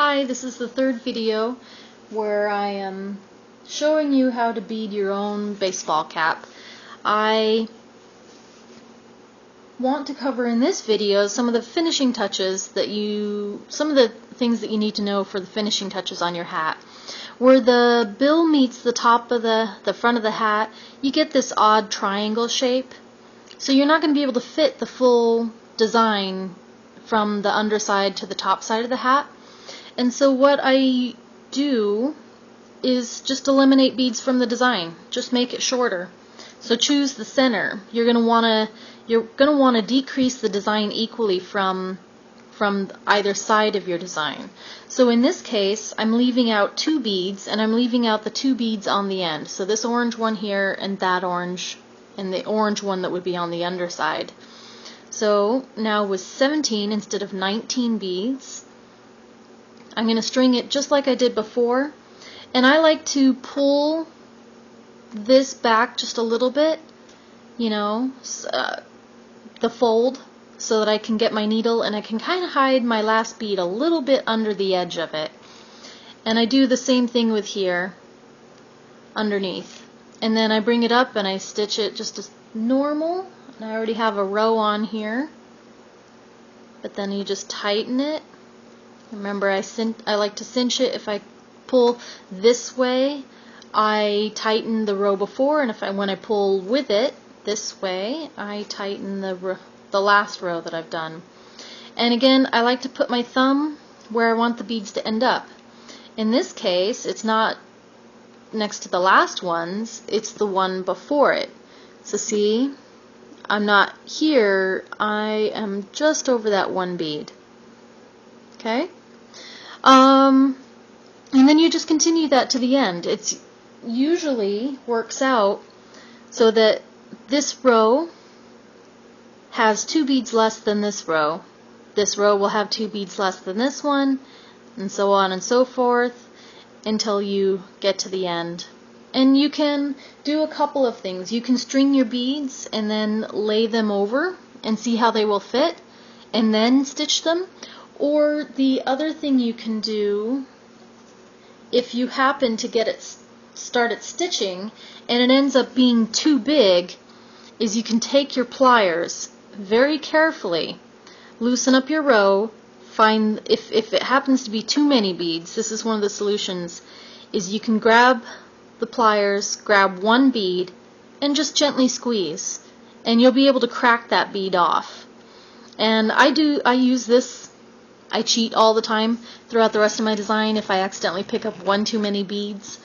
Hi, this is the third video where I am showing you how to bead your own baseball cap. I want to cover in this video some of the finishing touches some of the things that you need to know for the finishing touches on your hat. Where the bill meets the top of the front of the hat, you get this odd triangle shape. So you're not going to be able to fit the full design from the underside to the top side of the hat. And so what I do is just eliminate beads from the design. Just make it shorter. So choose the center. You're going to want to decrease the design equally from either side of your design. So in this case, I'm leaving out 2 beads, and I'm leaving out the 2 beads on the end. So this orange one here and that orange, and the orange one that would be on the underside. So now with 17 instead of 19 beads, I'm going to string it just like I did before, and I like to pull this back just a little bit, the fold, so that I can get my needle and I can kind of hide my last bead a little bit under the edge of it. And I do the same thing with here underneath. And then I bring it up and I stitch it just as normal. And I already have a row on here. But then you just tighten it. Remember, I like to cinch it. If I pull this way, I tighten the row before, and when I pull with it this way, I tighten the last row that I've done. And again, I like to put my thumb where I want the beads to end up. In this case, it's not next to the last ones, it's the one before it. So see, I'm not here, I am just over that one bead. Okay? And then you just continue that to the end. It usually works out so that this row has 2 beads less than this row. This row will have 2 beads less than this one, and so on and so forth until you get to the end. And you can do a couple of things. You can string your beads and then lay them over and see how they will fit and then stitch them. Or the other thing you can do, if you happen to get it started stitching and it ends up being too big, is you can take your pliers very carefully, loosen up your row, find if it happens to be too many beads, this is one of the solutions, is you can grab the pliers, grab one bead, and just gently squeeze, and you'll be able to crack that bead off. And I use this. I cheat all the time throughout the rest of my design. If I accidentally pick up one too many beads,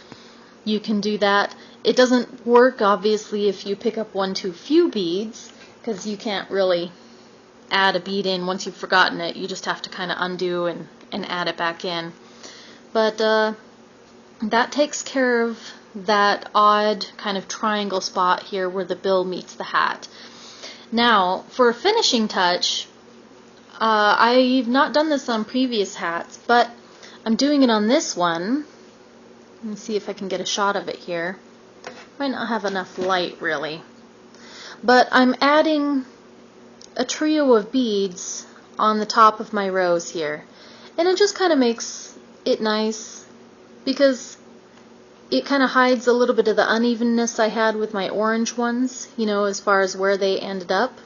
you can do that. It doesn't work, obviously, if you pick up one too few beads, because you can't really add a bead in once you've forgotten it. You just have to kind of undo and add it back in. But that takes care of that odd kind of triangle spot here where the bill meets the hat. Now, for a finishing touch, I've not done this on previous hats, but I'm doing it on this one. Let me see if I can get a shot of it here. Might not have enough light, really. But I'm adding a trio of beads on the top of my rows here. And it just kind of makes it nice because it kind of hides a little bit of the unevenness I had with my orange ones, as far as where they ended up.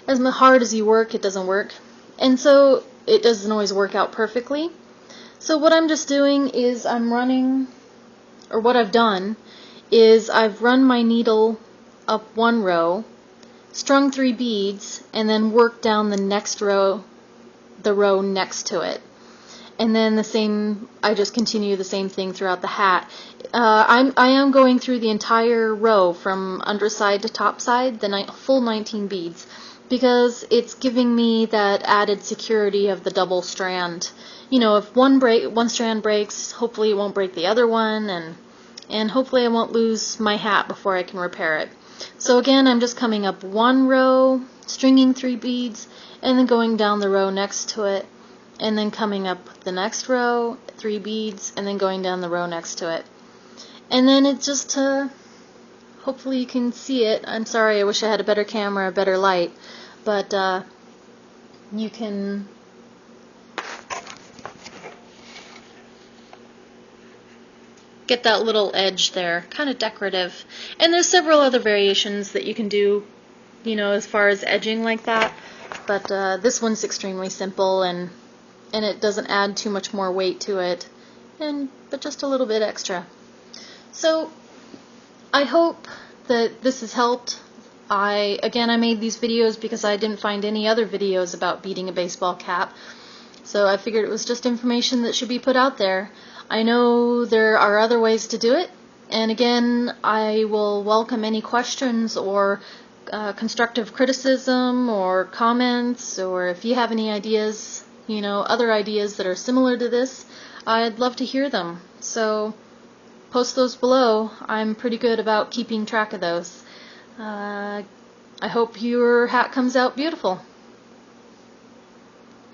As hard as you work, it doesn't work. And so it doesn't always work out perfectly. So what I'm just doing is what I've done is I've run my needle up one row, strung 3 beads, and then worked down the next row, the row next to it. And then I just continue the same thing throughout the hat. I am going through the entire row from underside to top side, the full 19 beads. Because it's giving me that added security of the double strand. If one strand breaks, hopefully it won't break the other one, and hopefully I won't lose my hat before I can repair it. So again, I'm just coming up one row, stringing 3 beads, and then going down the row next to it, and then coming up the next row, 3 beads, and then going down the row next to it. And then it's just hopefully you can see it. I'm sorry, I wish I had a better camera, a better light. But you can get that little edge there, kind of decorative. And there's several other variations that you can do, you know, as far as edging like that. But this one's extremely simple, and it doesn't add too much more weight to it, but just a little bit extra. So I hope that this has helped. I made these videos because I didn't find any other videos about beading a baseball cap, so I figured it was just information that should be put out there. I know there are other ways to do it, and again, I will welcome any questions or constructive criticism or comments, or if you have any ideas, you know, other ideas that are similar to this, I'd love to hear them. So post those below. I'm pretty good about keeping track of those. I hope your hat comes out beautiful.